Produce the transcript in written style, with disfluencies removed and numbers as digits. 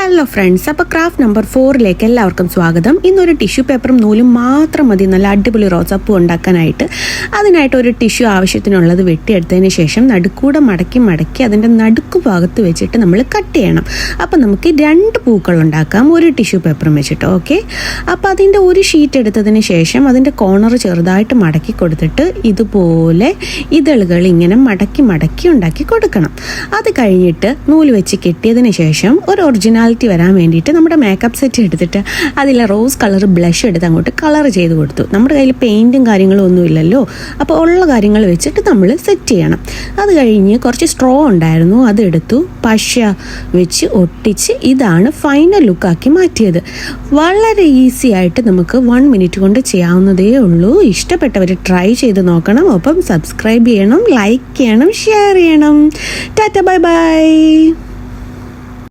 Hello friends, അപ്പോൾ craft number 4ലേക്ക് എല്ലാവർക്കും സ്വാഗതം. ഇന്നൊരു ടിഷ്യൂ പേപ്പറും നൂലും മാത്രം മതി നല്ല അടിപൊളി റോസാപ്പൂ ഉണ്ടാക്കാനായിട്ട്. അതിനായിട്ട് ഒരു ടിഷ്യൂ ആവശ്യത്തിനുള്ളത് വെട്ടിയെടുത്തതിന് ശേഷം നടുക്കൂടെ മടക്കി അതിൻ്റെ നടുക്കു ഭാഗത്ത് വെച്ചിട്ട് നമ്മൾ കട്ട് ചെയ്യണം. അപ്പോൾ നമുക്ക് 2 പൂക്കൾ ഉണ്ടാക്കാം ഒരു ടിഷ്യൂ പേപ്പറും വെച്ചിട്ട്. ഓക്കെ, അപ്പോൾ അതിൻ്റെ ഒരു ഷീറ്റ് എടുത്തതിന് ശേഷം അതിൻ്റെ കോർണർ ചെറുതായിട്ട് മടക്കി കൊടുത്തിട്ട് ഇതുപോലെ ഇതളുകൾ ഇങ്ങനെ മടക്കി ഉണ്ടാക്കി കൊടുക്കണം. അത് കഴിഞ്ഞിട്ട് നൂല് വെച്ച് കെട്ടിയതിന് ശേഷം ഒരു ഒറിജിനാലിറ്റി വരാൻ വേണ്ടിയിട്ട് നമ്മുടെ മേക്കപ്പ് സെറ്റ് എടുത്തിട്ട് അതിൽ റോസ് കളർ ബ്ലഷ് എടുത്ത് അങ്ങോട്ട് കളർ ചെയ്ത് കൊടുത്തു. നമ്മുടെ കയ്യിൽ പെയിൻറ്റും കാര്യങ്ങളും ഒന്നും ഇല്ലല്ലോ, അപ്പോൾ ഉള്ള കാര്യങ്ങൾ വെച്ചിട്ട് നമ്മൾ സെറ്റ് ചെയ്യണം. അത് കഴിഞ്ഞ് കുറച്ച് സ്ട്രോ ഉണ്ടായിരുന്നു, അതെടുത്തു പശ വെച്ച് ഒട്ടിച്ച് ഇതാണ് ഫൈനൽ ലുക്കാക്കി മാറ്റിയത്. വളരെ ഈസി ആയിട്ട് നമുക്ക് 1 മിനിറ്റ് കൊണ്ട് ചെയ്യാവുന്നതേ ഉള്ളൂ. ഇഷ്ടപ്പെട്ടവർ ട്രൈ ചെയ്ത് നോക്കണം. ഒപ്പം സബ്സ്ക്രൈബ് ചെയ്യണം, ലൈക്ക് ചെയ്യണം, ഷെയർ ചെയ്യണം. Tata, bye bye.